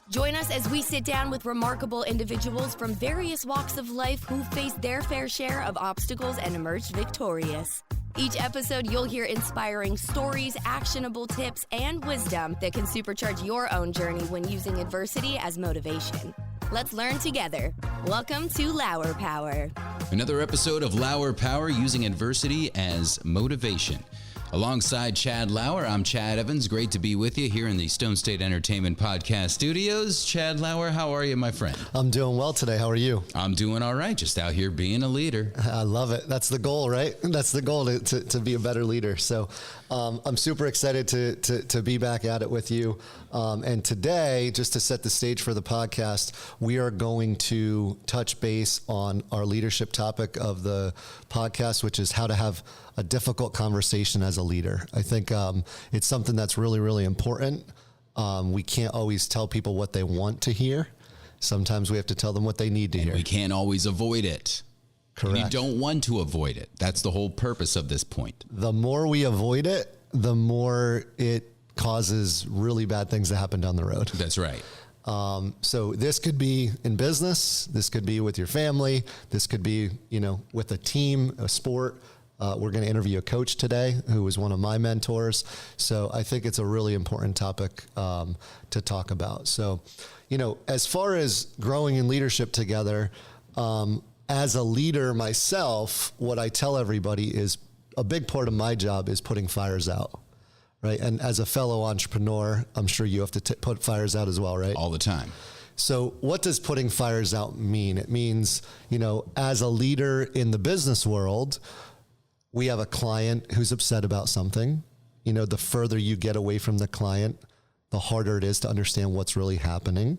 Join us as we sit down with remarkable individuals from various walks of life who faced their fair share of obstacles and emerged victorious. Each episode, you'll hear inspiring stories, actionable tips, and wisdom that can supercharge your own journey when using adversity as motivation. Let's learn together. Welcome to Lauer Power. Another episode of Lauer Power, using adversity as motivation. Alongside Chad Lauer, I'm Chad Evans. Great to be with you here in the Stone State Entertainment Podcast Studios. Chad Lauer, how are you, my friend? I'm doing well today. How are you? I'm doing all right. Just out here being a leader. I love it. That's the goal, right? That's the goal, to be a better leader. So I'm super excited to be back at it with you. And today, just to set the stage for the podcast, we are going to touch base on our leadership topic of the podcast, which is how to have a difficult conversation as a leader. I think it's something that's really, really important. We can't always tell people what they want to hear. Sometimes we have to tell them what they need to hear. We can't always avoid it. Correct. And you don't want to avoid it. That's the whole purpose of this point. The more we avoid it, the more it causes really bad things to happen down the road. That's right. So this could be in business. This could be with your family. This could be, with a team, a sport. We're going to interview a coach today who was one of my mentors. So I think it's a really important topic to talk about. So, as far as growing in leadership together, as a leader myself, what I tell everybody is a big part of my job is putting fires out, right? And as a fellow entrepreneur, I'm sure you have to put fires out as well, right? All the time. So what does putting fires out mean? It means, as a leader in the business world, we have a client who's upset about something. The further you get away from the client, the harder it is to understand what's really happening.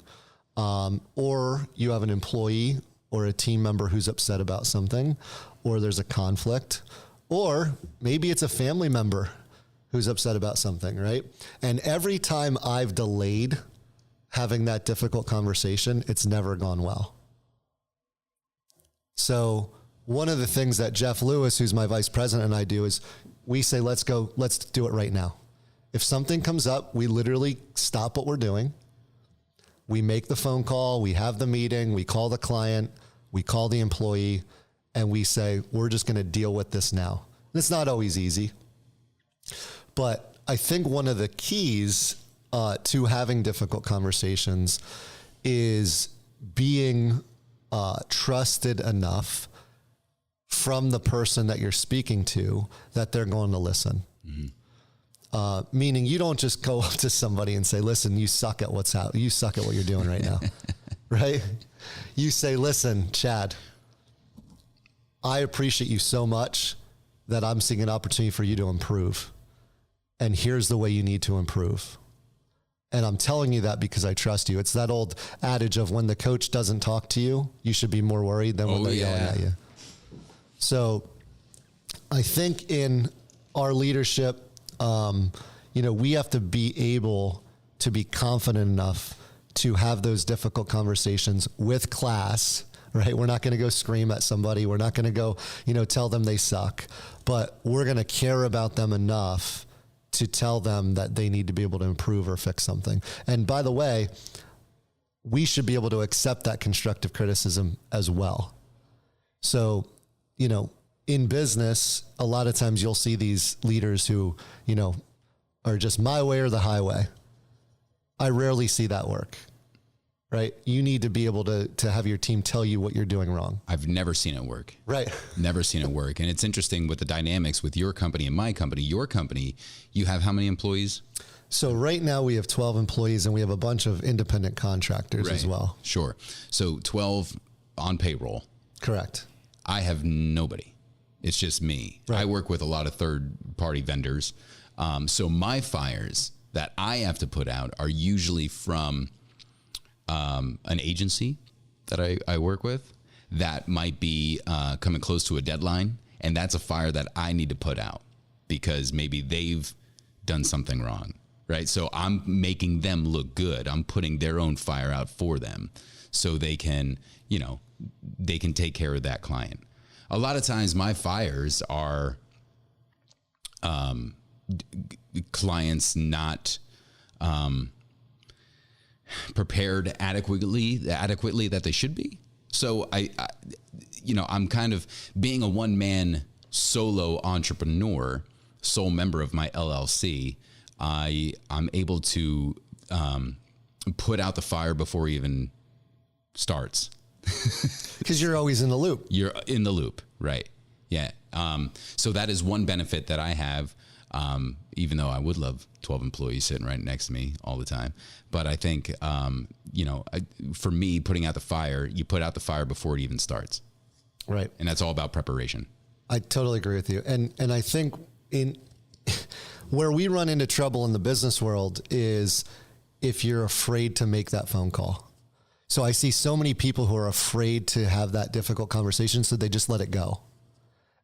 Or you have an employee or a team member who's upset about something, or there's a conflict, or maybe it's a family member who's upset about something, right? And every time I've delayed having that difficult conversation, it's never gone well. So one of the things that Jeff Lewis, who's my vice president, and I do is we say, let's do it right now. If something comes up, we literally stop what we're doing. We make the phone call, we have the meeting, we call the client, we call the employee, and we say, we're just going to deal with this now. And it's not always easy, but I think one of the keys to having difficult conversations is being trusted enough from the person that you're speaking to that they're going to listen. Mm-hmm. Meaning you don't just go up to somebody and say, listen, you suck at what you're doing right now, right? You say, listen, Chad, I appreciate you so much that I'm seeing an opportunity for you to improve. And here's the way you need to improve. And I'm telling you that because I trust you. It's that old adage of when the coach doesn't talk to you, you should be more worried than when they're yelling at you. So I think in our leadership, we have to be able to be confident enough to have those difficult conversations with class, right? We're not going to go scream at somebody. We're not going to go, tell them they suck, but we're going to care about them enough to tell them that they need to be able to improve or fix something. And by the way, we should be able to accept that constructive criticism as well. So, in business, a lot of times you'll see these leaders who, are just my way or the highway. I rarely see that work, right? You need to be able to have your team tell you what you're doing wrong. I've never seen it work. Right. Never seen it work. And it's interesting with the dynamics with your company and my company. Your company, you have how many employees? So right now we have 12 employees and we have a bunch of independent contractors as well. Sure. So 12 on payroll. Correct. I have nobody. It's just me. Right. I work with a lot of third-party vendors. So my fires that I have to put out are usually from an agency that I work with that might be coming close to a deadline. And that's a fire that I need to put out because maybe they've done something wrong, right? So I'm making them look good. I'm putting their own fire out for them so they can, they can take care of that client. A lot of times my fires are clients not prepared adequately that they should be. So I'm kind of being a one-man solo entrepreneur, sole member of my LLC. I'm able to put out the fire before it even starts. Because you're always in the loop. You're in the loop, right? Yeah. So that is one benefit that I have, even though I would love 12 employees sitting right next to me all the time. But I think, for me, putting out the fire, you put out the fire before it even starts. Right. And that's all about preparation. I totally agree with you. And I think where we run into trouble in the business world is if you're afraid to make that phone call. So I see so many people who are afraid to have that difficult conversation, so they just let it go.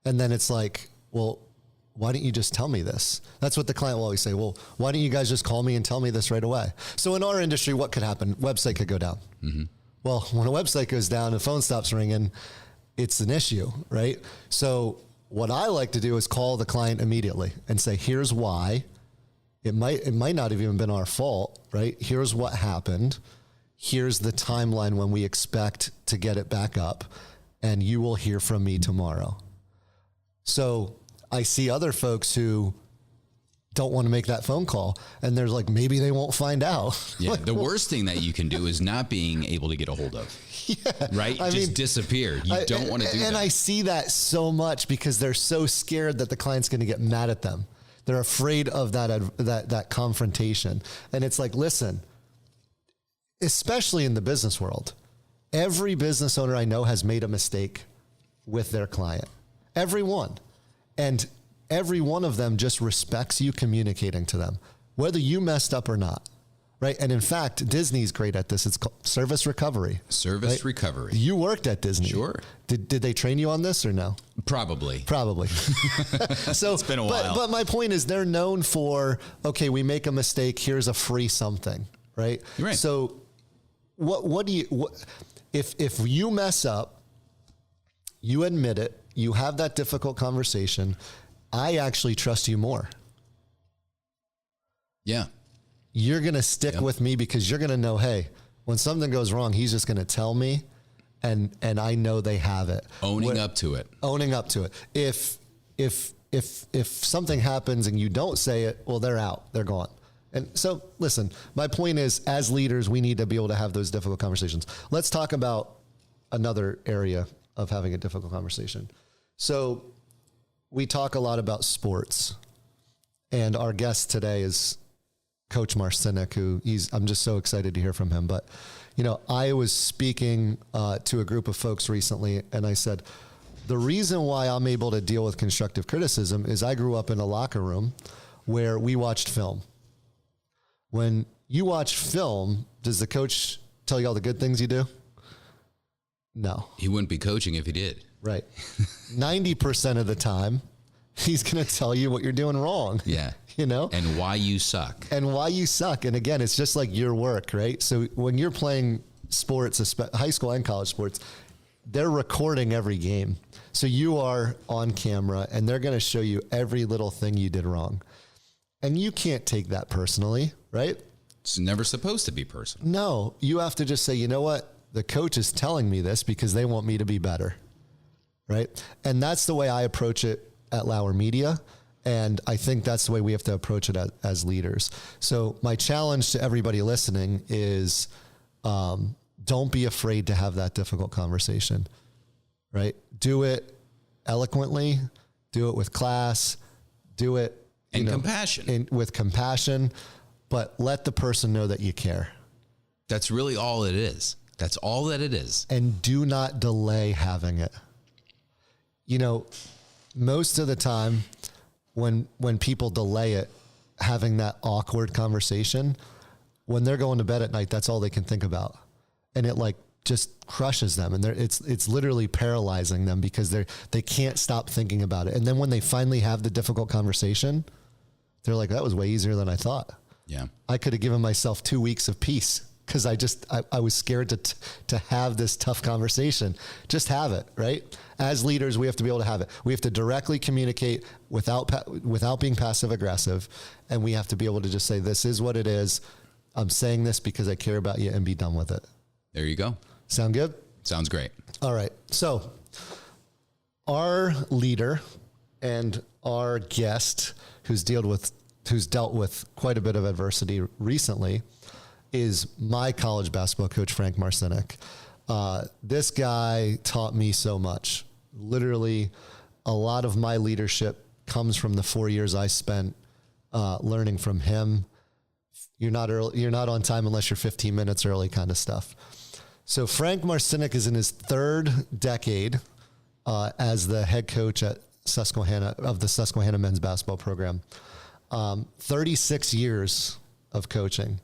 And then it's like, well, why don't you just tell me this? That's what the client will always say. Well, why don't you guys just call me and tell me this right away? So in our industry, what could happen? Website could go down. Mm-hmm. Well, when a website goes down and the phone stops ringing, it's an issue, right? So what I like to do is call the client immediately and say, here's why. It might not have even been our fault, right? Here's what happened. Here's the timeline when we expect to get it back up, and you will hear from me tomorrow. So I see other folks who don't want to make that phone call, and there's like, maybe they won't find out. Yeah. The worst thing that you can do is not being able to get a hold of. Yeah. Right? Just disappear. You don't want to do that. And I see that so much because they're so scared that the client's going to get mad at them. They're afraid of that confrontation. And it's like, listen, especially in the business world, every business owner I know has made a mistake with their client. Everyone. And every one of them just respects you communicating to them, whether you messed up or not. Right. And in fact, Disney's great at this. It's called service recovery. Service recovery. You worked at Disney. Sure. Did they train you on this or no? Probably. So it's been a while. But my point is they're known for, okay, we make a mistake. Here's a free something. Right. You're right. So if you mess up, you admit it, you have that difficult conversation, I actually trust you more. Yeah. You're going to stick with me because you're going to know, hey, when something goes wrong, he's just going to tell me, and I know they have it. Owning up to it. If something happens and you don't say it, well, they're out. They're gone. And so, listen, my point is, as leaders, we need to be able to have those difficult conversations. Let's talk about another area of having a difficult conversation. So we talk a lot about sports, and our guest today is Coach Marscinick, who I'm just so excited to hear from him. But, I was speaking to a group of folks recently, and I said, the reason why I'm able to deal with constructive criticism is I grew up in a locker room where we watched film. When you watch film, does the coach tell you all the good things you do? No. He wouldn't be coaching if he did. Right. 90% of the time, he's going to tell you what you're doing wrong. Yeah. And why you suck. And again, it's just like your work, right? So when you're playing sports, high school and college sports, they're recording every game. So you are on camera, and they're going to show you every little thing you did wrong. And you can't take that personally, right? It's never supposed to be personal. No, you have to just say, you know what? The coach is telling me this because they want me to be better, right? And that's the way I approach it at Lauer Media. And I think that's the way we have to approach it as leaders. So my challenge to everybody listening is don't be afraid to have that difficult conversation, right? Do it eloquently, do it with class, do it with compassion, but let the person know that you care. That's really all it is. That's all that it is. And do not delay having it. Most of the time when people delay it, having that awkward conversation, when they're going to bed at night, that's all they can think about. And it just crushes them. And it's literally paralyzing them because they can't stop thinking about it. And then when they finally have the difficult conversation, they're like, that was way easier than I thought. Yeah. I could have given myself 2 weeks of peace because I was scared to have this tough conversation. Just have it, right? As leaders, we have to be able to have it. We have to directly communicate without being passive aggressive. And we have to be able to just say, this is what it is. I'm saying this because I care about you, and be done with it. There you go. Sound good? Sounds great. All right. So our leader and our guest who's dealt with quite a bit of adversity recently is my college basketball coach, Frank Marcinek. This guy taught me so much. Literally, a lot of my leadership comes from the 4 years I spent learning from him. You're not on time unless you're 15 minutes early kind of stuff. So Frank Marscinick is in his third decade as the head coach at Susquehanna of the Susquehanna men's basketball program. 36 years of coaching.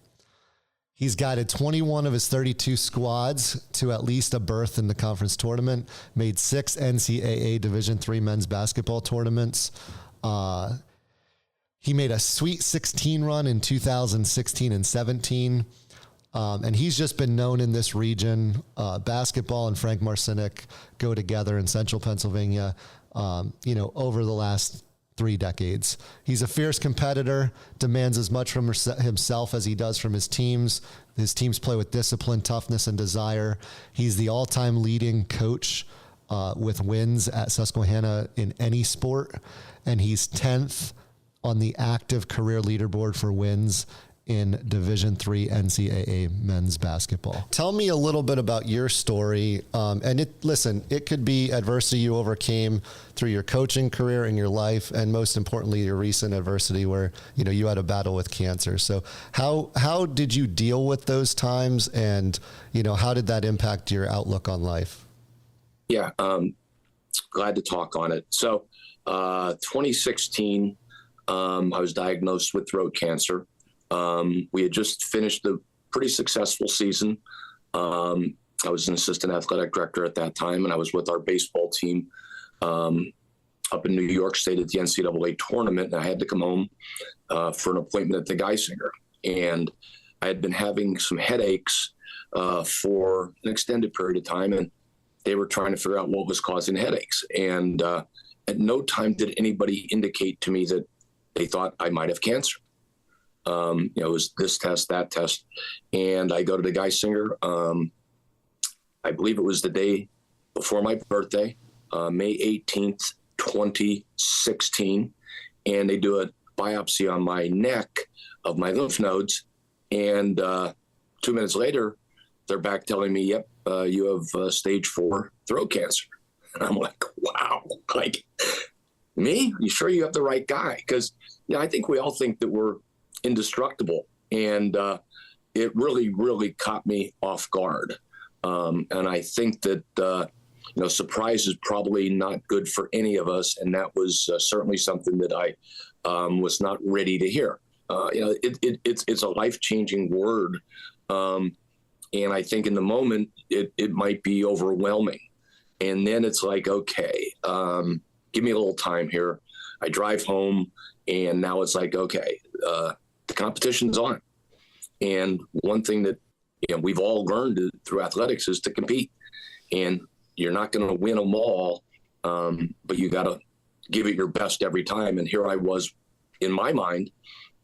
He's guided 21 of his 32 squads to at least a berth in the conference tournament, made 6 NCAA Division III men's basketball tournaments. He made a Sweet 16 run in 2016 and 17. And he's just been known in this region. Basketball and Frank Marscinick go together in central Pennsylvania, over the last 3 decades. He's a fierce competitor, demands as much from himself as he does from his teams. His teams play with discipline, toughness, and desire. He's the all-time leading coach with wins at Susquehanna in any sport, and he's 10th on the active career leaderboard for wins in Division III NCAA men's basketball. Tell me a little bit about your story. It could be adversity you overcame through your coaching career in your life, and most importantly, your recent adversity where, you had a battle with cancer. So how did you deal with those times, and, how did that impact your outlook on life? Yeah, glad to talk on it. So 2016, I was diagnosed with throat cancer. We had just finished a pretty successful season. I was an assistant athletic director at that time, and I was with our baseball team up in New York State at the NCAA tournament, and I had to come home for an appointment at the Geisinger. And I had been having some headaches for an extended period of time, and they were trying to figure out what was causing headaches. And at no time did anybody indicate to me that they thought I might have cancer. It was this test, that test. And I go to the Geisinger. I believe it was the day before my birthday, May 18th, 2016. And they do a biopsy on my neck of my lymph nodes. And 2 minutes later, they're back telling me, yep, you have stage 4 throat cancer. And I'm like, wow, like, me? You sure you have the right guy? Because, I think we all think that we're indestructible. And it really, really caught me off guard. And I think that, surprise is probably not good for any of us. And that was certainly something that I was not ready to hear. It's a life-changing word. And I think in the moment, it might be overwhelming. And then it's like, okay, give me a little time here. I drive home, and now it's like, okay, the competition's on. And one thing that we've all learned through athletics is to compete. And you're not going to win them all, but you got to give it your best every time. And here I was, in my mind,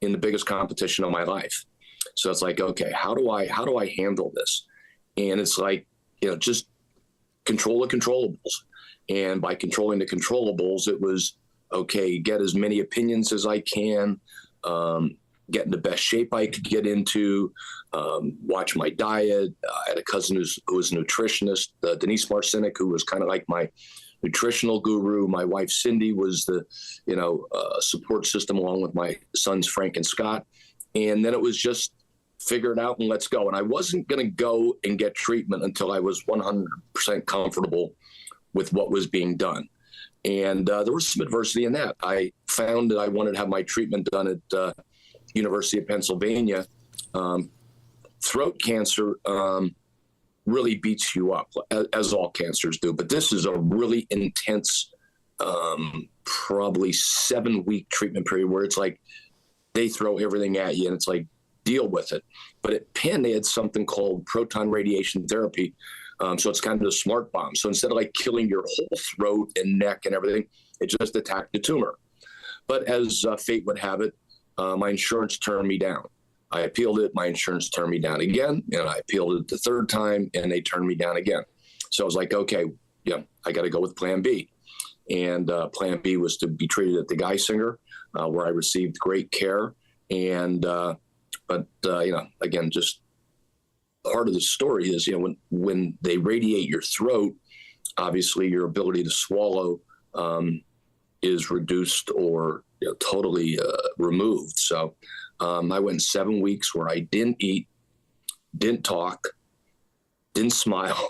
in the biggest competition of my life. So it's like, okay, how do I handle this? And it's like, just control the controllables. And by controlling the controllables, it was, okay, get as many opinions as I can, get in the best shape I could get into, watch my diet. I had a cousin who was a nutritionist, Denise Marcinek, who was kind of like my nutritional guru. My wife, Cindy, was the, support system along with my sons, Frank and Scott. And then it was just figure it out and let's go. And I wasn't going to go and get treatment until I was 100% comfortable with what was being done. And there was some adversity in that. I found that I wanted to have my treatment done at University of Pennsylvania. Throat cancer really beats you up, as all cancers do. But this is a really intense, probably 7-week treatment period where it's like they throw everything at you and it's like, deal with it. But at Penn, they had something called proton radiation therapy. So it's kind of a smart bomb. So instead of like killing your whole throat and neck and everything, it just attacked the tumor. But as fate would have it, my insurance turned me down. I appealed it. My insurance turned me down again. And I appealed it the third time and they turned me down again. So I was like, okay, yeah, I got to go with plan B. And plan B was to be treated at the Geisinger, where I received great care. And, but again, just part of the story is, when they radiate your throat, obviously your ability to swallow is reduced or totally removed. So I went 7 weeks where I didn't eat, didn't talk, didn't smile,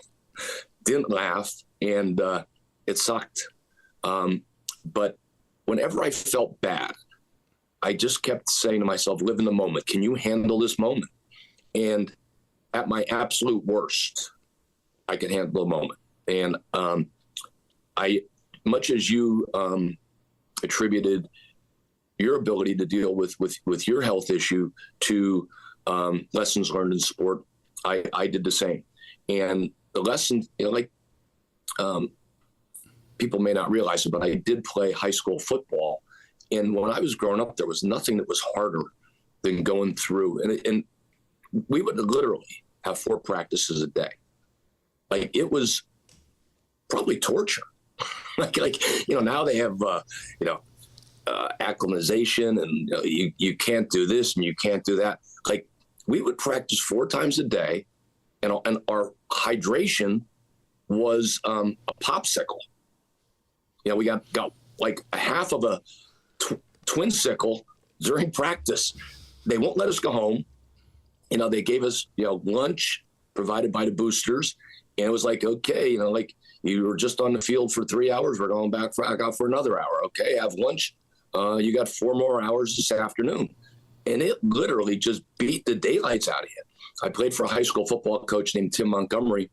didn't laugh, and it sucked. But whenever I felt bad, I just kept saying to myself, live in the moment. Can you handle this moment? And at my absolute worst, I could handle the moment. And much as you attributed your ability to deal with your health issue to lessons learned in sport, I did the same. And the lessons, people may not realize it, but I did play high school football. And when I was growing up, there was nothing that was harder than going through. And we would literally have 4 practices a day. Like, it was probably torture. Now they have, acclimatization, and you can't do this and you can't do that. Like, we would practice 4 times a day, and our hydration was a popsicle. We got like a half of a twinsicle during practice. They won't let us go home. They gave us, lunch provided by the boosters. And it was like, okay, you were just on the field for 3 hours. We're going back out for another hour. Okay, have lunch. You got 4 more hours this afternoon. And it literally just beat the daylights out of you. I played for a high school football coach named Tim Montgomery,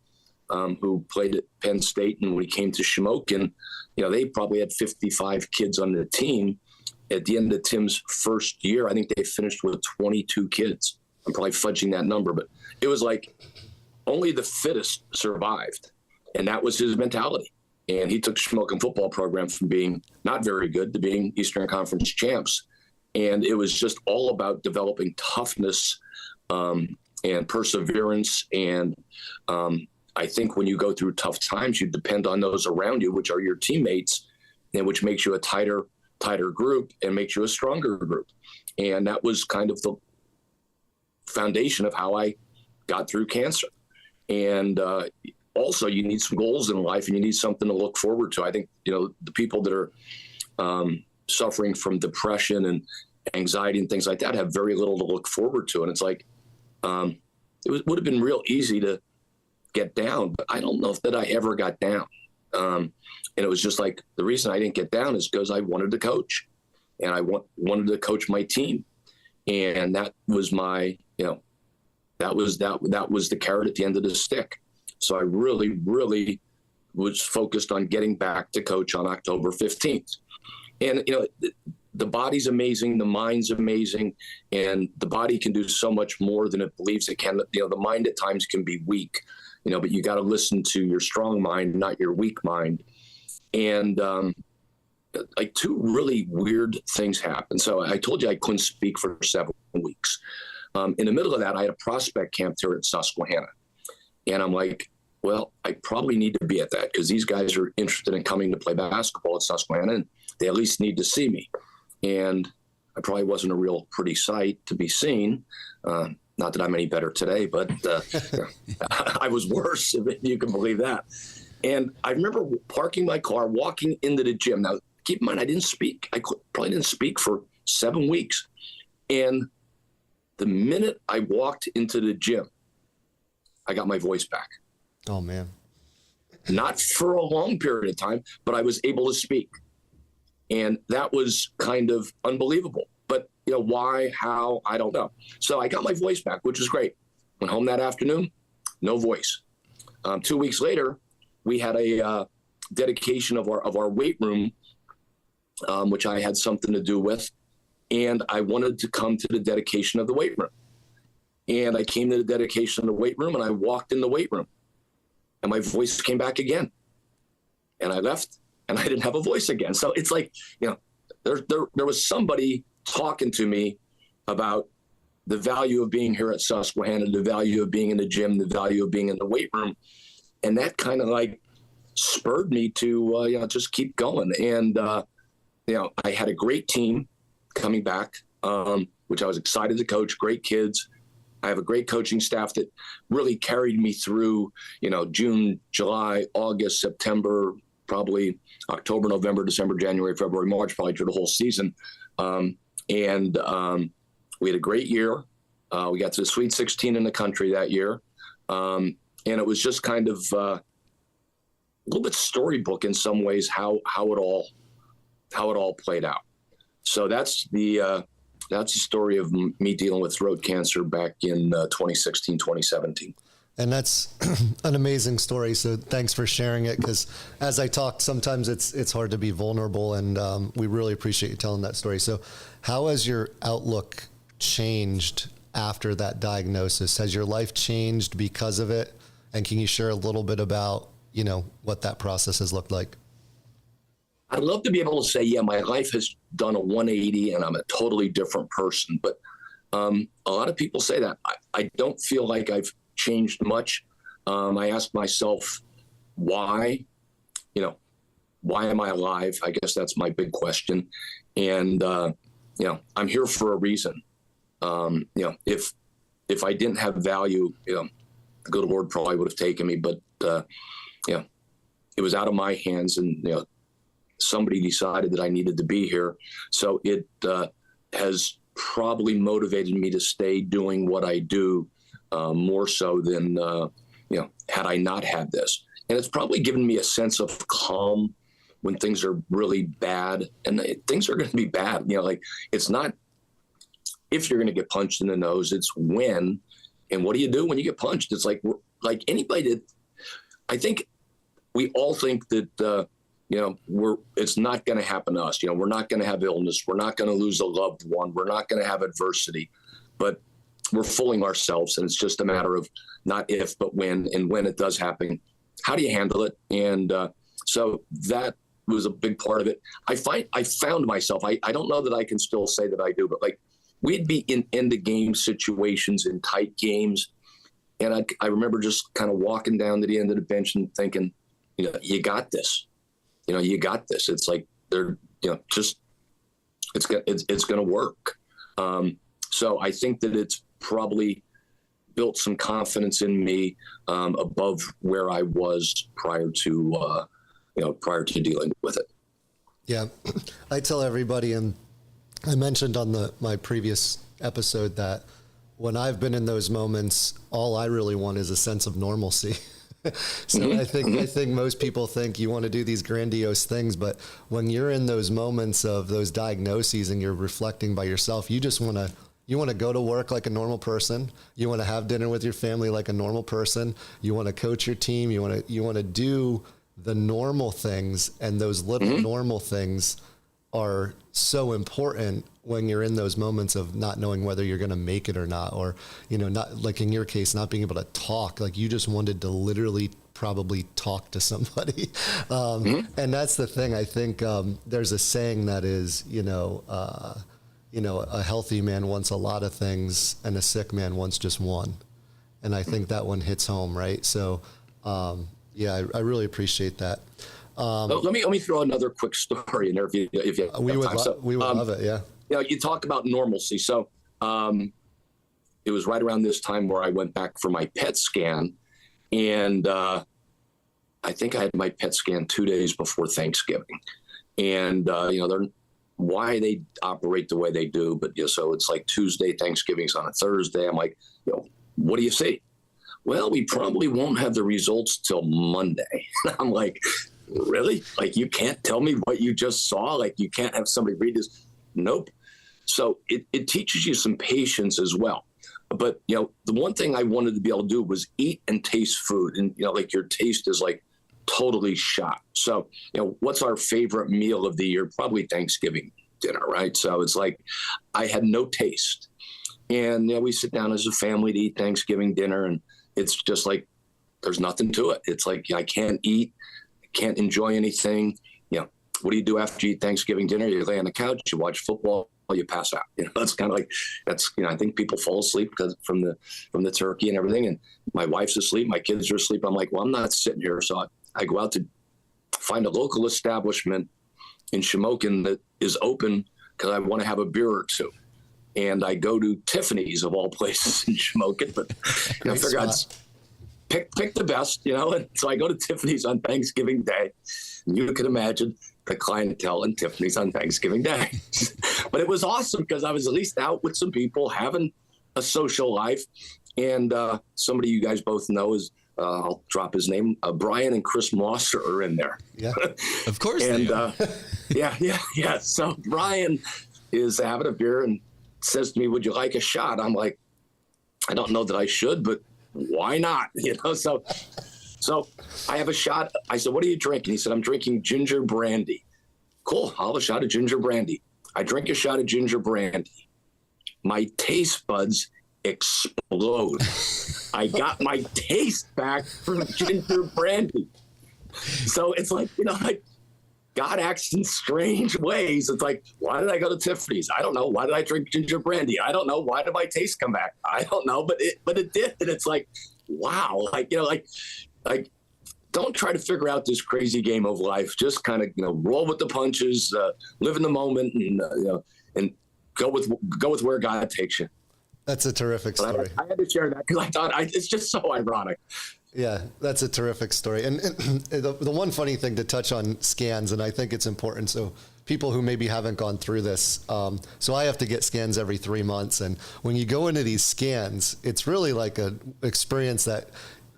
who played at Penn State. And when he came to Shamokin, they probably had 55 kids on the team. At the end of Tim's first year, I think they finished with 22 kids. I'm probably fudging that number, but it was like only the fittest survived. And that was his mentality. And he took Shamokin football program from being not very good to being Eastern Conference champs. And it was just all about developing toughness and perseverance. And I think when you go through tough times, you depend on those around you, which are your teammates, and which makes you a tighter group and makes you a stronger group. And that was kind of the foundation of how I got through cancer. And also, you need some goals in life, and you need something to look forward to. I think, the people that are suffering from depression and anxiety and things like that have very little to look forward to. And it's like, would have been real easy to get down, but I don't know if that I ever got down. And it was just like, the reason I didn't get down is because I wanted to coach, and I wanted to coach my team. And that was my, that was the carrot at the end of the stick. So I really, really was focused on getting back to coach on October 15th. And, the body's amazing, the mind's amazing, and the body can do so much more than it believes it can. The mind at times can be weak, but you got to listen to your strong mind, not your weak mind. And like 2 really weird things happened. So I told you I couldn't speak for 7 weeks. In the middle of that, I had a prospect camp here at Susquehanna. And I'm like, well, I probably need to be at that because these guys are interested in coming to play basketball at Susquehanna, and they at least need to see me. And I probably wasn't a real pretty sight to be seen. Not that I'm any better today, but I was worse, if you can believe that. And I remember parking my car, walking into the gym. Now, keep in mind, I didn't speak. I probably didn't speak for 7 weeks. And the minute I walked into the gym, I got my voice back. Oh, man. Not for a long period of time, but I was able to speak. And that was kind of unbelievable. But, why, how, I don't know. So I got my voice back, which was great. Went home that afternoon, no voice. 2 weeks later, we had a dedication of our weight room, which I had something to do with. And I wanted to come to the dedication of the weight room. And I came to the dedication of the weight room, and I walked in the weight room. And my voice came back again. And I left, and I didn't have a voice again. So it's like, there was somebody talking to me about the value of being here at Susquehanna, the value of being in the gym, the value of being in the weight room. And that kind of like spurred me to just keep going. And, I had a great team coming back, which I was excited to coach, great kids. I have a great coaching staff that really carried me through, June, July, August, September, probably October, November, December, January, February, March, probably through the whole season. We had a great year. We got to the Sweet 16 in the country that year. And it was just kind of a little bit storybook in some ways, how it all played out. So that's the story of me dealing with throat cancer back in 2016, 2017. And that's an amazing story. So thanks for sharing it. Because as I talk, sometimes it's hard to be vulnerable, and we really appreciate you telling that story. So how has your outlook changed after that diagnosis? Has your life changed because of it? And can you share a little bit about, what that process has looked like? I'd love to be able to say, yeah, my life has done a 180 and I'm a totally different person. But a lot of people say that. I don't feel like I've changed much. I ask myself, why? Why am I alive? I guess that's my big question. And, I'm here for a reason. If I didn't have value, the good Lord probably would have taken me, but, it was out of my hands, and, somebody decided that I needed to be here. So it has probably motivated me to stay doing what I do more so than, had I not had this. And it's probably given me a sense of calm when things are really bad. And things are going to be bad. It's not if you're going to get punched in the nose, it's when. And what do you do when you get punched? It's like anybody that, I think we all think that, it's not going to happen to us. We're not going to have illness. We're not going to lose a loved one. We're not going to have adversity, but we're fooling ourselves. And it's just a matter of not if, but when. And when it does happen, how do you handle it? And so that was a big part of it. I found myself, I don't know that I can still say that I do, but we'd be in end of game situations, in tight games. And I remember just kind of walking down to the end of the bench and thinking, you got this. You got this. It's like they're, it's going to work. So I think that it's probably built some confidence in me above where I was prior to dealing with it. Yeah, I tell everybody, and I mentioned on my previous episode that when I've been in those moments, all I really want is a sense of normalcy. So mm-hmm. I think most people think you want to do these grandiose things, but when you're in those moments of those diagnoses and you're reflecting by yourself, you just want to go to work like a normal person. You want to have dinner with your family like a normal person. You want to coach your team. You want to do the normal things, and those little mm-hmm. normal things are so important when you're in those moments of not knowing whether you're going to make it or not, or, not like in your case, not being able to talk, like you just wanted to literally probably talk to somebody. Mm-hmm. And that's the thing. I think there's a saying that is, a healthy man wants a lot of things and a sick man wants just one. And I think that one hits home. Right. So, I really appreciate that. Let me throw another quick story in there if you we would love it. Yeah. You talk about normalcy. So it was right around this time where I went back for my PET scan, and I think I had my PET scan 2 days before Thanksgiving. And they're why they operate the way they do, but so it's like Tuesday, Thanksgiving's on a Thursday. I'm like, what do you see? Well, we probably won't have the results till Monday. I'm like, really? Like, you can't tell me what you just saw? Like, you can't have somebody read this? Nope. So it teaches you some patience as well. But, the one thing I wanted to be able to do was eat and taste food. And, your taste is like totally shot. So, what's our favorite meal of the year? Probably Thanksgiving dinner, right? So it's like I had no taste. And, we sit down as a family to eat Thanksgiving dinner, and it's just like there's nothing to it. It's like I can't eat, can't enjoy anything. What do you do after you eat Thanksgiving dinner? You lay on the couch, you watch football, you pass out. It's kind of like, I think people fall asleep because from the turkey and everything. And my wife's asleep, my kids are asleep. I'm like, well, I'm not sitting here. So I go out to find a local establishment in Shamokin that is open because I want to have a beer or two. And I go to Tiffany's of all places in Shamokin, but I figure I'd pick the best, and so I go to Tiffany's on Thanksgiving Day. And you can imagine the clientele in Tiffany's on Thanksgiving Day. But it was awesome because I was at least out with some people having a social life. And somebody you guys both know is, I'll drop his name, Brian and Chris Mosser are in there. Yeah, of course. And yeah. So Brian is having a beer and says to me, would you like a shot? I'm like, I don't know that I should, but why not? So I have a shot. I said, what are you drinking? He said, I'm drinking ginger brandy. Cool. I'll have a shot of ginger brandy. I drink a shot of ginger brandy. My taste buds explode. I got my taste back from ginger brandy. So it's like, like God acts in strange ways. It's like, why did I go to Tiffany's? I don't know. Why did I drink ginger brandy? I don't know. Why did my taste come back? I don't know, but it did. And it's like, wow. Like, don't try to figure out this crazy game of life. Just kind of, roll with the punches, live in the moment, and go with where God takes you. That's a terrific story. I had to share that because I thought it's just so ironic. Yeah, that's a terrific story. And the one funny thing to touch on scans, and I think it's important, so people who maybe haven't gone through this, so I have to get scans every 3 months. And when you go into these scans, it's really like an experience that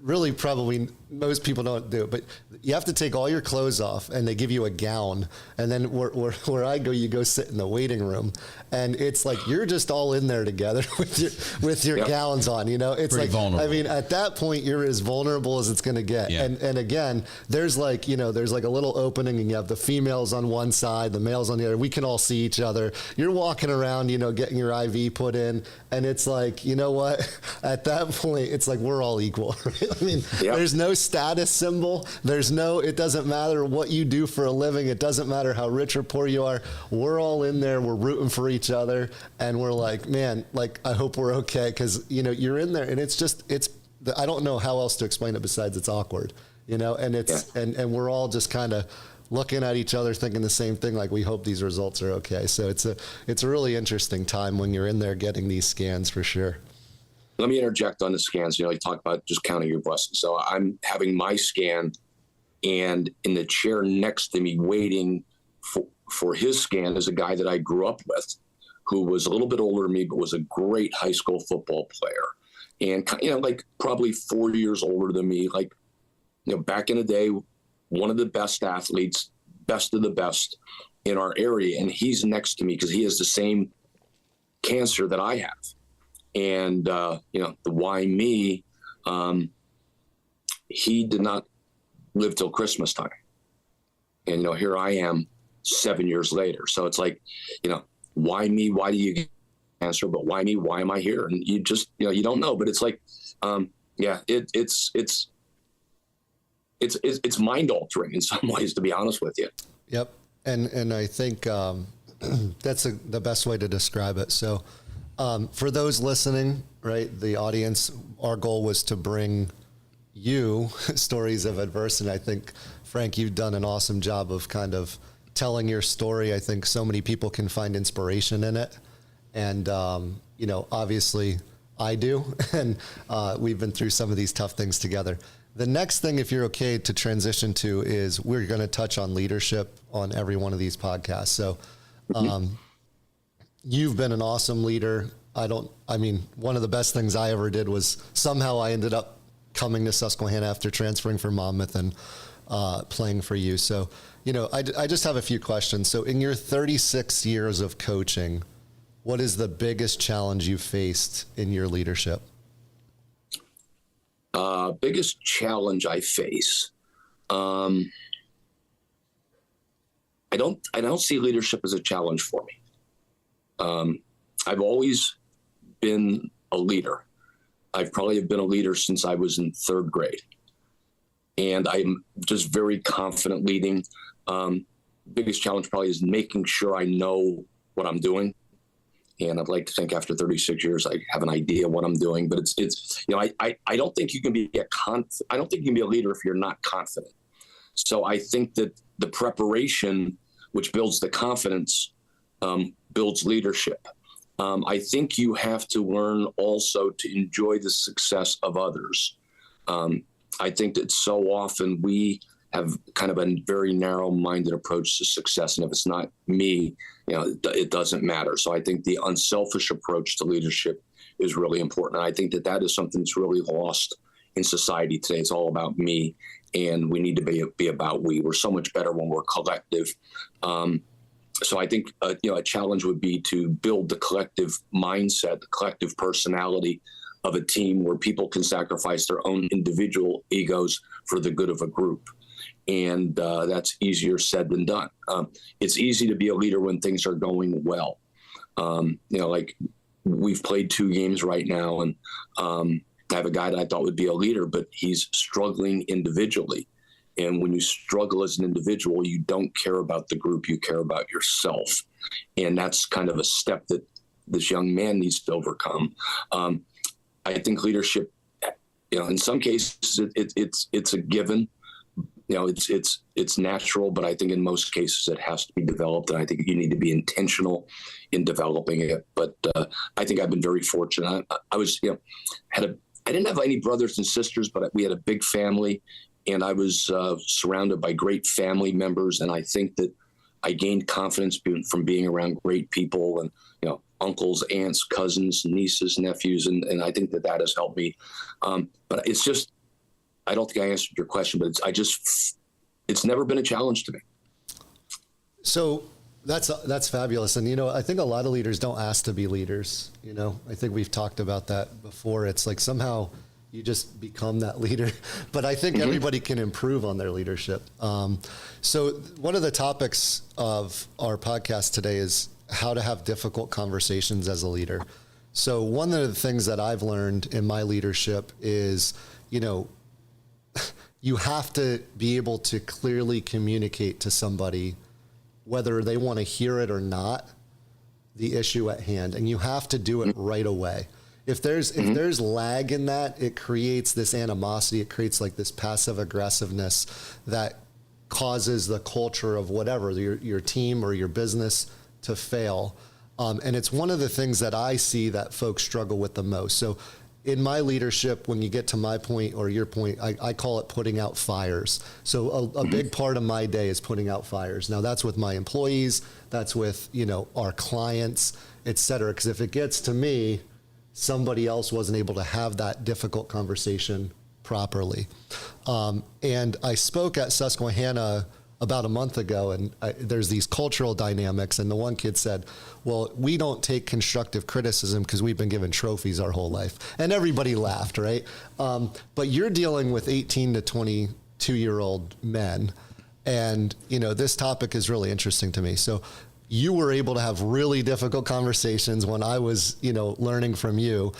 really probably most people don't do, but you have to take all your clothes off and they give you a gown. And then where I go, you go sit in the waiting room and it's like, you're just all in there together with your gowns on, it's pretty like, vulnerable. I mean, at that point you're as vulnerable as it's going to get. Yeah. And again, there's like, there's like a little opening and you have the females on one side, the males on the other. We can all see each other. You're walking around, getting your IV put in. And it's like, you know what, at that point, it's like, we're all equal. Right? I mean, there's no status symbol. It doesn't matter what you do for a living. It doesn't matter how rich or poor you are. We're all in there. We're rooting for each other. And we're like, man, like, I hope we're okay. Cause you're in there and I don't know how else to explain it besides it's awkward, and and we're all just kind of looking at each other, thinking the same thing. Like, we hope these results are okay. So it's a really interesting time when you're in there getting these scans for sure. Let me interject on the scans. You talk about just counting your blessings. So I'm having my scan, and in the chair next to me waiting for his scan is a guy that I grew up with who was a little bit older than me, but was a great high school football player. And, like probably 4 years older than me, like, back in the day, one of the best athletes, best of the best in our area. And he's next to me because he has the same cancer that I have. And, the why me, he did not live till Christmas time. And, here I am 7 years later. So it's like, why me? Why do you get cancer? But why me? Why am I here? And you just, you don't know, but it's like, it's mind altering in some ways, to be honest with you. Yep. And I think, that's the best way to describe it. So, for those listening, right, the audience, our goal was to bring you stories of adversity. I think, Frank, you've done an awesome job of kind of telling your story. I think so many people can find inspiration in it. And, obviously I do. And we've been through some of these tough things together. The next thing, if you're okay to transition to, is we're going to touch on leadership on every one of these podcasts. So, you've been an awesome leader. One of the best things I ever did was somehow I ended up coming to Susquehanna after transferring from Monmouth and playing for you. So, I just have a few questions. So in your 36 years of coaching, what is the biggest challenge you faced in your leadership? Biggest challenge I face. I don't see leadership as a challenge for me. I've always been a leader. I've probably been a leader since I was in third grade. And I'm just very confident leading. Biggest challenge probably is making sure I know what I'm doing And I'd like to think after 36 years, I have an idea what I'm doing, but it's, I don't think you can be I don't think you can be a leader if you're not confident. So I think that the preparation, which builds the confidence, builds leadership. I think you have to learn also to enjoy the success of others. I think that so often we have kind of a very narrow-minded approach to success. And if it's not me, it doesn't matter. So I think the unselfish approach to leadership is really important. And I think that is something that's really lost in society today. It's all about me, and we need to be about we. We're so much better when we're collective. So I think, a challenge would be to build the collective mindset, the collective personality of a team where people can sacrifice their own individual egos for the good of a group. And that's easier said than done. It's easy to be a leader when things are going well. Like we've played 2 games right now, and I have a guy that I thought would be a leader, but he's struggling individually. And when you struggle as an individual, you don't care about the group, you care about yourself. And that's kind of a step that this young man needs to overcome. I think leadership, in some cases it's a given. It's natural, but I think in most cases it has to be developed, and I think you need to be intentional in developing it. But I think I've been very fortunate. I was, I didn't have any brothers and sisters, but we had a big family, and I was surrounded by great family members, and I think that I gained confidence from being around great people, and uncles, aunts, cousins, nieces, nephews, and I think that has helped me. But it's just, I don't think I answered your question, but it's never been a challenge to me. So that's fabulous. And, I think a lot of leaders don't ask to be leaders. I think we've talked about that before. It's like somehow you just become that leader, but I think everybody can improve on their leadership. So one of the topics of our podcast today is how to have difficult conversations as a leader. So one of the things that I've learned in my leadership is, you have to be able to clearly communicate to somebody, whether they want to hear it or not, the issue at hand. And you have to do it right away. If there's lag in that, it creates this animosity. It creates like this passive aggressiveness that causes the culture of whatever, your team or your business to fail. And it's one of the things that I see that folks struggle with the most. So in my leadership, when you get to my point or your point, I call it putting out fires. So a big part of my day is putting out fires. Now that's with my employees, that's with, our clients, et cetera. Because if it gets to me, somebody else wasn't able to have that difficult conversation properly. And I spoke at Susquehanna about a month ago, and there's these cultural dynamics. And the one kid said, well, we don't take constructive criticism because we've been given trophies our whole life. And everybody laughed, right? But you're dealing with 18 to 22-year-old men. And, this topic is really interesting to me. So you were able to have really difficult conversations when I was, learning from you,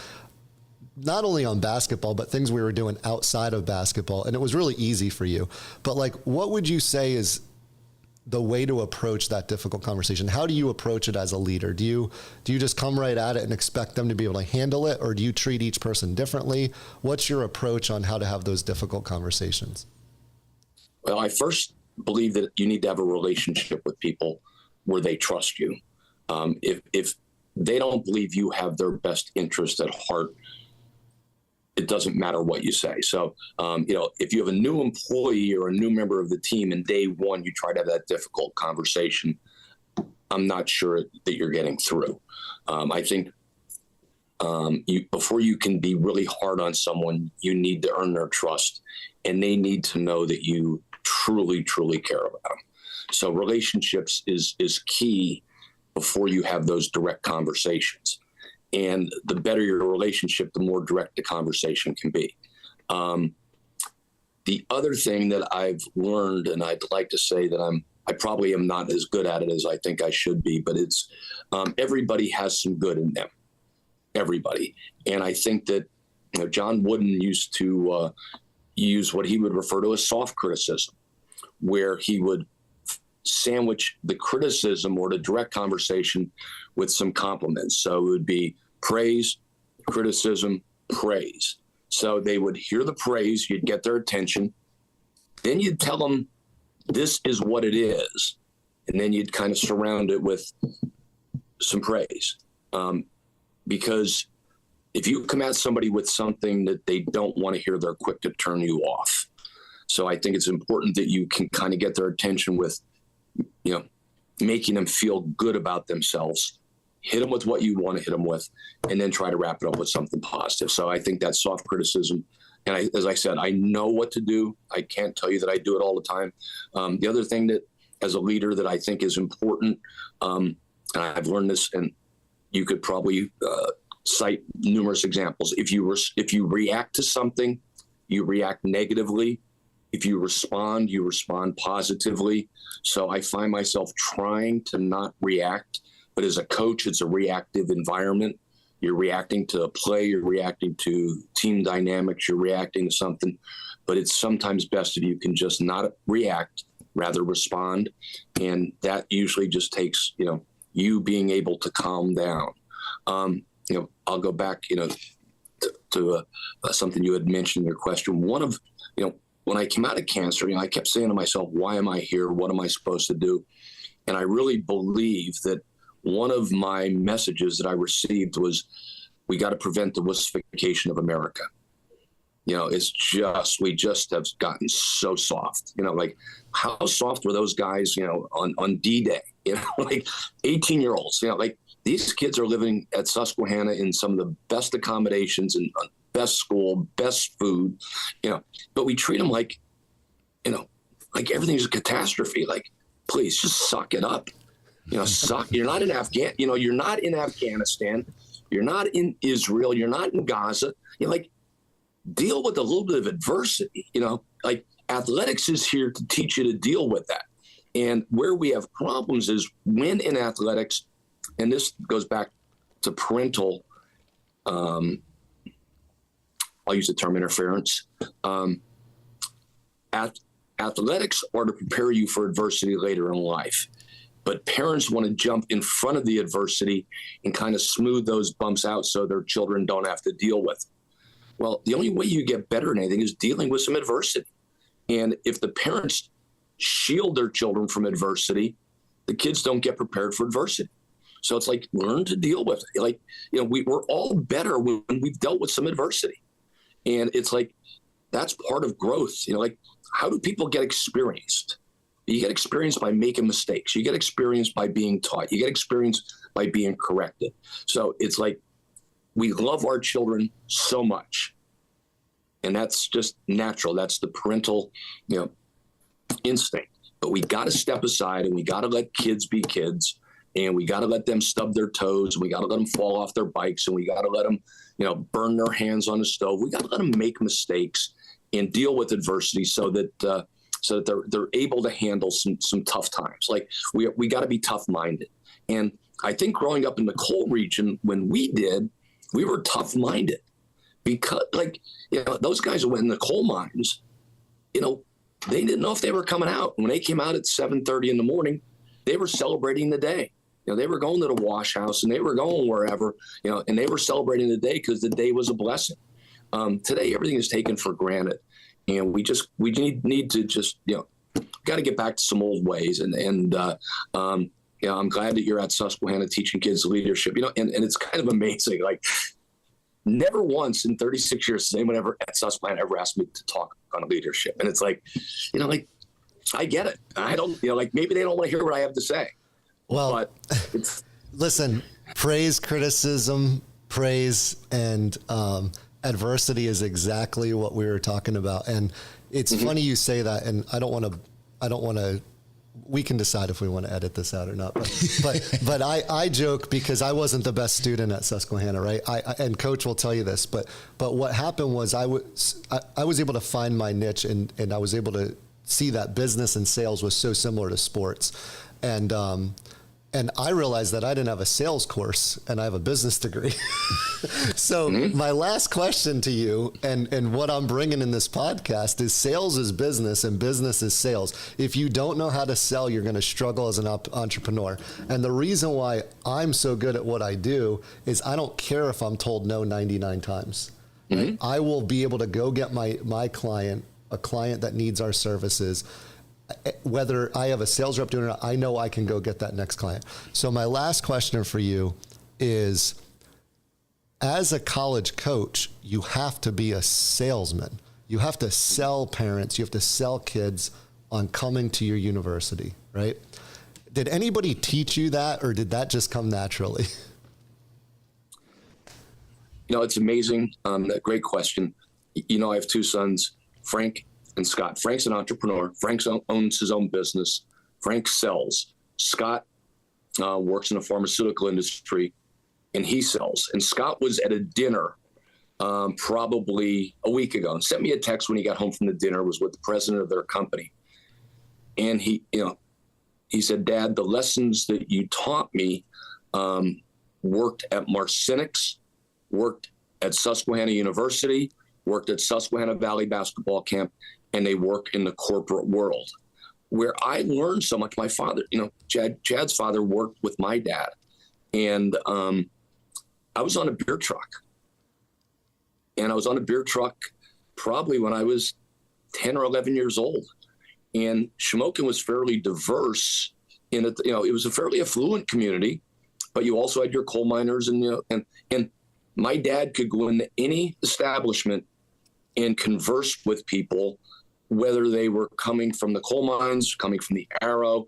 not only on basketball, but things we were doing outside of basketball. And it was really easy for you. But what would you say is the way to approach that difficult conversation? How do you approach it as a leader? Do you just come right at it and expect them to be able to handle it? Or do you treat each person differently? What's your approach on how to have those difficult conversations? Well, I first believe that you need to have a relationship with people where they trust you. If they don't believe you have their best interest at heart, it doesn't matter what you say. So, if you have a new employee or a new member of the team and day one, you try to have that difficult conversation, I'm not sure that you're getting through. I think before you can be really hard on someone, you need to earn their trust, and they need to know that you truly, truly care about them. So relationships is key before you have those direct conversations. And the better your relationship, the more direct the conversation can be. The other thing that I've learned, and I'd like to say that I probably am not as good at it as I think I should be, but it's everybody has some good in them. Everybody. And I think that John Wooden used to use what he would refer to as soft criticism, where he would sandwich the criticism or the direct conversation with some compliments. So it would be praise, criticism, praise. So they would hear the praise, you'd get their attention. Then you'd tell them, this is what it is. And then you'd kind of surround it with some praise. Because if you come at somebody with something that they don't want to hear, they're quick to turn you off. So I think it's important that you can kind of get their attention with, making them feel good about themselves, hit them with what you want to hit them with, and then try to wrap it up with something positive. So I think that soft criticism, and as I said, I know what to do. I can't tell you that I do it all the time. The other thing that, as a leader, that I think is important, and I've learned this, and you could probably cite numerous examples. If you react to something, you react negatively. If you respond positively. So I find myself trying to not react, but as a coach, it's a reactive environment. You're reacting to a play, you're reacting to team dynamics, you're reacting to something, but it's sometimes best if you can just not react, rather respond. And that usually just takes, you being able to calm down. I'll go back, to something you had mentioned in your question. One of, when I came out of cancer, I kept saying to myself, why am I here? What am I supposed to do? And I really believe that one of my messages that I received was, we got to prevent the wussification of America. We just have gotten so soft, like how soft were those guys, on D-Day, like 18-year-olds, like these kids are living at Susquehanna in some of the best accommodations and best school, best food, but we treat them like, like everything's a catastrophe. Like, please just suck it up. Suck. You're not in you're not in Afghanistan. You're not in Israel. You're not in Gaza. Deal with a little bit of adversity. Like athletics is here to teach you to deal with that. And where we have problems is when in athletics, and this goes back to parental, I'll use the term interference. Athletics are to prepare you for adversity later in life, but parents want to jump in front of the adversity and kind of smooth those bumps out so their children don't have to deal with it. Well, the only way you get better at anything is dealing with some adversity. And if the parents shield their children from adversity, the kids don't get prepared for adversity. So it's like, learn to deal with it. Like, we're all better when we've dealt with some adversity. And it's like, that's part of growth. Like, how do people get experienced? You get experienced by making mistakes. You get experienced by being taught. You get experienced by being corrected. So it's like, we love our children so much. And that's just natural. That's the parental, instinct. But we got to step aside and we got to let kids be kids. And we got to let them stub their toes. And we got to let them fall off their bikes. And we got to let them, burn their hands on the stove. We got to let them make mistakes and deal with adversity so that they're able to handle some tough times. Like we got to be tough-minded. And I think growing up in the coal region, when we were tough-minded because, those guys who went in the coal mines, they didn't know if they were coming out. When they came out at 7:30 in the morning, they were celebrating the day. They were going to the wash house and they were going wherever, and they were celebrating the day because the day was a blessing. Today, everything is taken for granted. And we need to just, got to get back to some old ways. And I'm glad that you're at Susquehanna teaching kids leadership, and it's kind of amazing. Like, never once in 36 years has anyone ever at Susquehanna ever asked me to talk on leadership. And it's like, I get it. I don't, maybe they don't want to hear what I have to say. Well, but listen, praise, criticism, praise, and adversity is exactly what we were talking about. And it's funny you say that. And I don't want to, we can decide if we want to edit this out or not. But I joke because I wasn't the best student at Susquehanna, right? And Coach will tell you this. But what happened was I was able to find my niche and I was able to see that business and sales was so similar to sports. And And I realized that I didn't have a sales course and I have a business degree. So my last question to you and what I'm bringing in this podcast is sales is business and business is sales. If you don't know how to sell, you're going to struggle as an entrepreneur. And the reason why I'm so good at what I do is I don't care if I'm told no 99 times. Right? I will be able to go get my client, a client that needs our services. Whether I have a sales rep doing it or not, I know I can go get that next client. So my last question for you is, as a college coach, you have to be a salesman. You have to sell parents. You have to sell kids on coming to your university, right? Did anybody teach you that, or did that just come naturally? It's amazing. Great question. I have two sons, Frank and Scott. Frank's an entrepreneur. Frank owns his own business. Frank sells. Scott works in the pharmaceutical industry, and he sells. And Scott was at a dinner probably a week ago and sent me a text when he got home from the dinner, was with the president of their company. And he said, "Dad, the lessons that you taught me worked at Marscinick's, worked at Susquehanna University, worked at Susquehanna Valley Basketball Camp, and they work in the corporate world." Where I learned so much. My father, Chad's father worked with my dad, and I was on a beer truck. And I was on a beer truck probably when I was 10 or 11 years old. And Shamokin was fairly diverse in it. It was a fairly affluent community, but you also had your coal miners and my dad could go into any establishment and converse with people, whether they were coming from the coal mines, coming from the Arrow,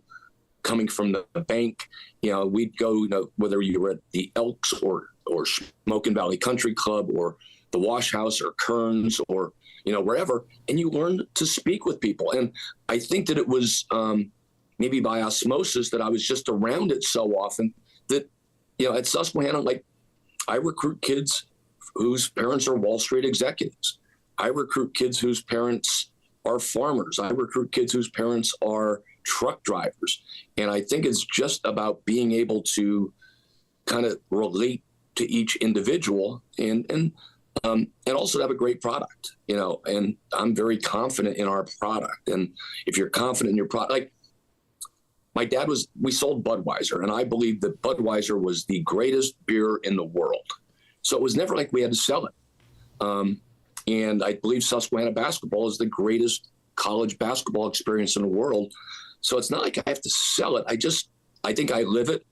coming from the bank. We'd go, whether you were at the Elks or Smokin Valley Country Club or the Wash House or Kearns or, wherever, and you learned to speak with people. And I think that it was maybe by osmosis that I was just around it so often that, at Susquehanna, I recruit kids whose parents are Wall Street executives. I recruit kids whose parents are farmers. I recruit kids whose parents are truck drivers. And I think it's just about being able to kind of relate to each individual and also have a great product, and I'm very confident in our product. And if you're confident in your product, my dad we sold Budweiser, and I believe that Budweiser was the greatest beer in the world. So it was never like we had to sell it. And I believe Susquehanna basketball is the greatest college basketball experience in the world. So it's not like I have to sell it. I think I live it.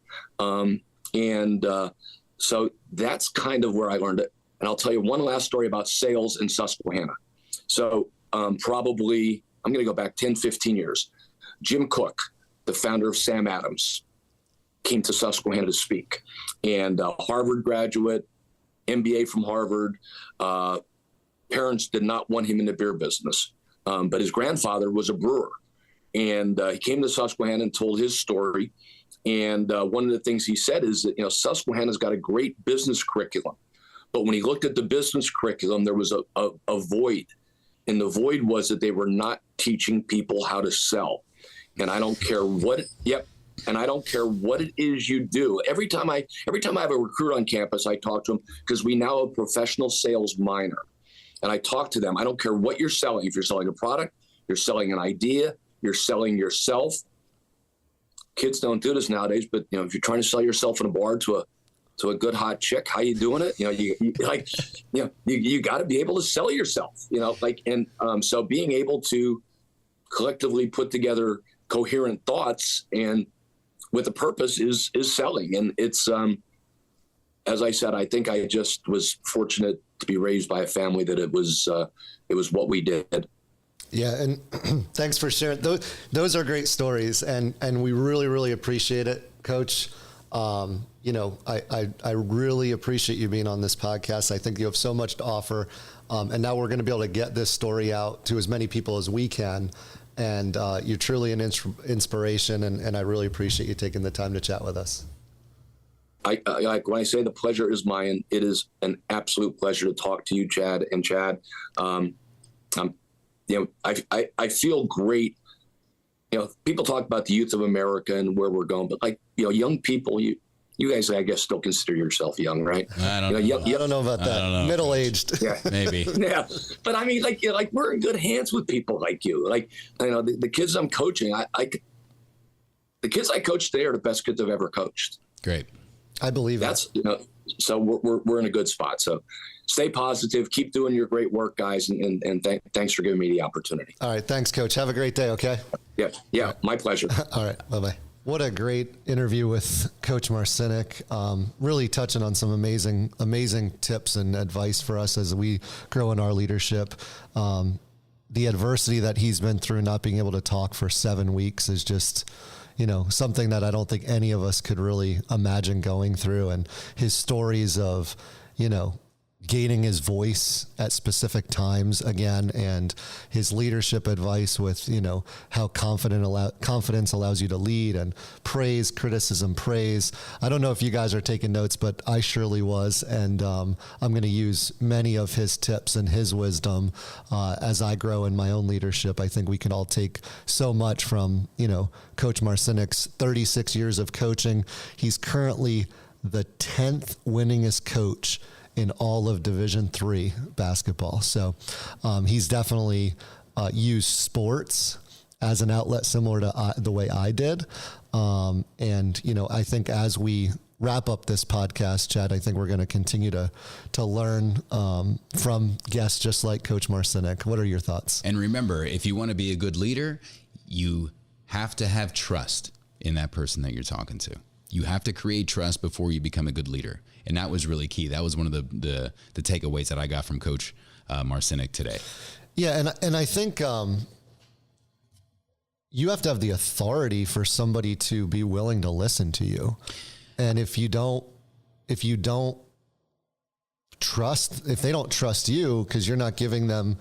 So that's kind of where I learned it. And I'll tell you one last story about sales in Susquehanna. So probably, I'm going to go back 10, 15 years. Jim Cook, the founder of Sam Adams, came to Susquehanna to speak. And Harvard graduate, MBA from Harvard. Parents did not want him in the beer business, but his grandfather was a brewer. And he came to Susquehanna and told his story. And one of the things he said is that, Susquehanna's got a great business curriculum. But when he looked at the business curriculum, there was a void. And the void was that they were not teaching people how to sell. And I don't care what it is you do. Every time I have a recruit on campus, I talk to them because we now have a professional sales minor. And I talk to them. I don't care what you're selling. If you're selling a product, you're selling an idea, you're selling yourself. Kids don't do this nowadays, but if you're trying to sell yourself in a bar to a good hot chick, how you doing it? You got to be able to sell yourself. So being able to collectively put together coherent thoughts and with a purpose is selling. And it's as I said, I think I just was fortunate to be raised by a family that it was what we did. Yeah. And thanks for sharing. Those are great stories. And we really, really appreciate it, Coach. I really appreciate you being on this podcast. I think you have so much to offer. And now we're going to be able to get this story out to as many people as we can. And you're truly an inspiration. And I really appreciate you taking the time to chat with us. When I say the pleasure is mine, it is an absolute pleasure to talk to you, Chad. And Chad, I feel great people talk about the youth of America and where we're going, but like, young people, you guys, I guess, still consider yourself young, right? I don't know. I don't know about that. Middle-aged. Yeah. Maybe. Yeah. But I mean, like we're in good hands with people like you. Like, the kids I'm coaching, the kids I coach today are the best kids I've ever coached. Great. I believe that's, so we're in a good spot. So stay positive, keep doing your great work, guys. And thanks for giving me the opportunity. All right. Thanks, Coach. Have a great day. Okay. Yeah. My pleasure. All right. Bye-bye. What a great interview with Coach Marscinick. Really touching on some amazing tips and advice for us as we grow in our leadership. The adversity that he's been through, not being able to talk for 7 weeks, is just, something that I don't think any of us could really imagine going through. And his stories of, gaining his voice at specific times again, and his leadership advice with, how confidence allows you to lead, and praise, criticism, praise. I don't know if you guys are taking notes, but I surely was. And I'm going to use many of his tips and his wisdom as I grow in my own leadership. I think we can all take so much from, Coach Marscinick's 36 years of coaching. He's currently the 10th winningest coach in all of Division III basketball. So he's definitely used sports as an outlet similar to the way I did. And, I think as we wrap up this podcast, Chad, I think we're going to continue to learn from guests just like Coach Marscinick. What are your thoughts? And remember, if you want to be a good leader, you have to have trust in that person that you're talking to. You have to create trust before you become a good leader. And that was really key. That was one of the takeaways that I got from Coach Marscinick today. Yeah, and I think you have to have the authority for somebody to be willing to listen to you. And if you don't trust, if they don't trust you because you're not giving them,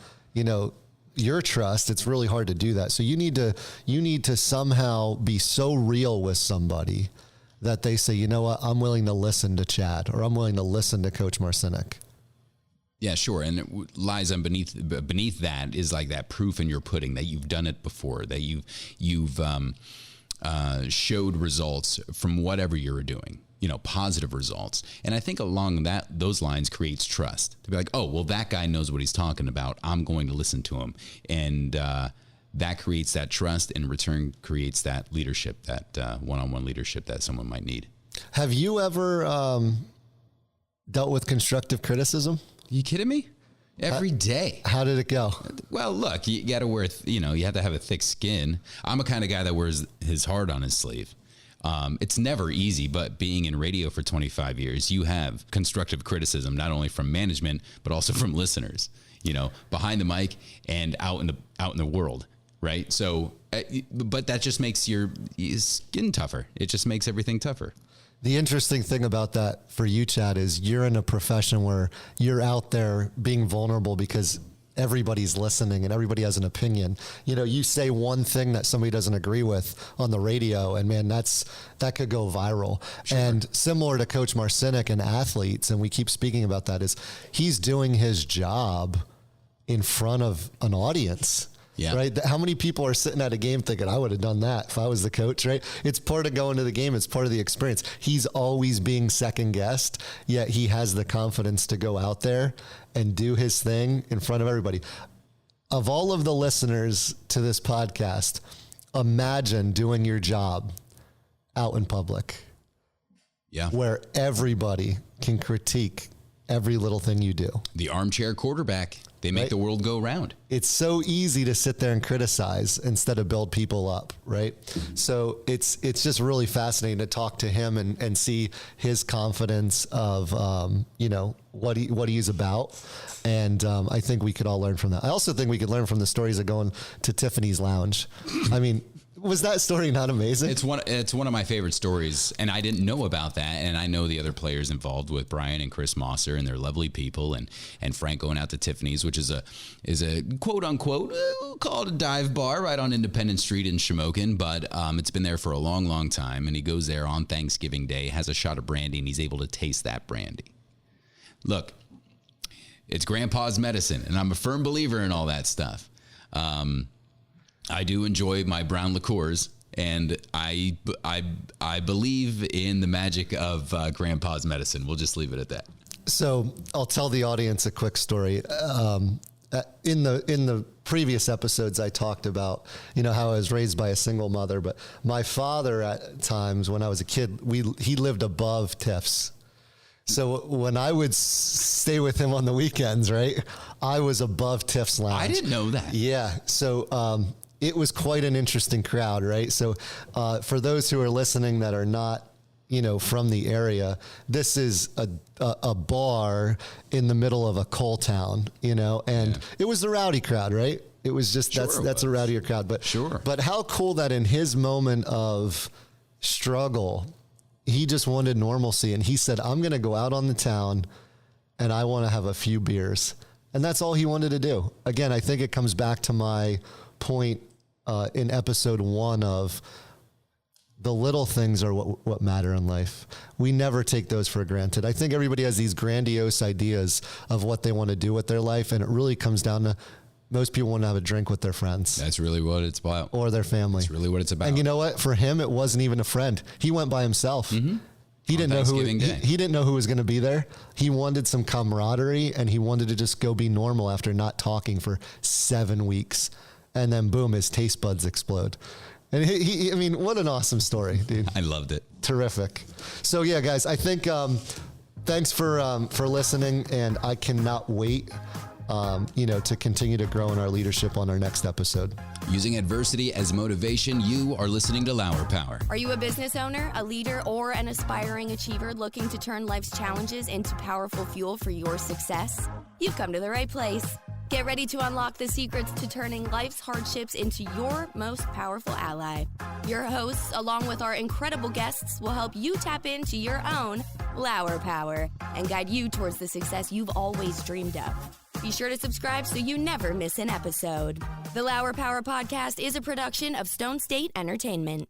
your trust, it's really hard to do that. So you need to somehow be so real with somebody that they say, you know what, I'm willing to listen to Chad, or I'm willing to listen to Coach Marscinick. Yeah, sure. And it lies beneath that is like that proof in your pudding that you've done it before, that you've showed results from whatever you were doing, positive results. And I think along those lines creates trust to be like, oh, well, that guy knows what he's talking about. I'm going to listen to him. And, that creates that trust, and in return creates that leadership, that one-on-one leadership that someone might need. Have you ever dealt with constructive criticism? Are you kidding me? Every day. How did it go? Well, look, you got to wear, you have to have a thick skin. I'm a kind of guy that wears his heart on his sleeve. It's never easy, but being in radio for 25 years, you have constructive criticism, not only from management, but also from listeners, behind the mic and out in the world. Right. So, but that just makes your skin tougher. It just makes everything tougher. The interesting thing about that for you, Chad, is you're in a profession where you're out there being vulnerable because everybody's listening and everybody has an opinion. You say one thing that somebody doesn't agree with on the radio, and man, that could go viral. Sure. And similar to Coach Marscinick and athletes, and we keep speaking about that, is he's doing his job in front of an audience. Yeah. Right. How many people are sitting at a game thinking, I would have done that if I was the coach, right? It's part of going to the game. It's part of the experience. He's always being second guessed, yet he has the confidence to go out there and do his thing in front of everybody. Of all of the listeners to this podcast, imagine doing your job out in public. Yeah. Where everybody can critique every little thing you do. The armchair quarterback. They make the world go round. It's so easy to sit there and criticize instead of build people up, right? So it's just really fascinating to talk to him and see his confidence of what he's about, and I think we could all learn from that. I also think we could learn from the stories of going to Tiffany's Lounge. I mean, was that story not amazing? It's one of my favorite stories, and I didn't know about that. And I know the other players involved with Brian and Chris Mosser, and they're lovely people. And Frank going out to Tiffany's, which is a quote unquote, we'll call it a dive bar right on Independence Street in Shamokin, but it's been there for a long, long time. And he goes there on Thanksgiving Day, has a shot of brandy, and he's able to taste that brandy. Look, it's Grandpa's medicine, and I'm a firm believer in all that stuff. I do enjoy my brown liqueurs, and I believe in the magic of Grandpa's medicine. We'll just leave it at that. So I'll tell the audience a quick story. In the previous episodes, I talked about, how I was raised by a single mother, but my father at times when I was a kid, he lived above Tiff's. So when I would stay with him on the weekends, right, I was above Tiff's lounge. I didn't know that. Yeah. So it was quite an interesting crowd, right? So for those who are listening that are not, from the area, this is a bar in the middle of a coal town, and it was the rowdy crowd, right? It was just, that's a rowdier crowd, but sure. But how cool that in his moment of struggle, he just wanted normalcy. And he said, I'm going to go out on the town and I want to have a few beers. And that's all he wanted to do. Again, I think it comes back to my point in episode 1 of the little things are what matter in life. We never take those for granted. I think everybody has these grandiose ideas of what they want to do with their life. And it really comes down to most people want to have a drink with their friends. That's really what it's about. Or their family. That's really what it's about. And you know what? For him, it wasn't even a friend. He went by himself. Mm-hmm. He didn't know who was going to be there. He wanted some camaraderie, and he wanted to just go be normal after not talking for 7 weeks. And then boom, his taste buds explode. And I mean, what an awesome story, dude. I loved it. Terrific. So yeah, guys, I think, thanks for listening, and I cannot wait, to continue to grow in our leadership on our next episode. Using adversity as motivation, you are listening to Lauer Power. Are you a business owner, a leader, or an aspiring achiever looking to turn life's challenges into powerful fuel for your success? You've come to the right place. Get ready to unlock the secrets to turning life's hardships into your most powerful ally. Your hosts, along with our incredible guests, will help you tap into your own Lauer Power and guide you towards the success you've always dreamed of. Be sure to subscribe so you never miss an episode. The Lauer Power Podcast is a production of Stone State Entertainment.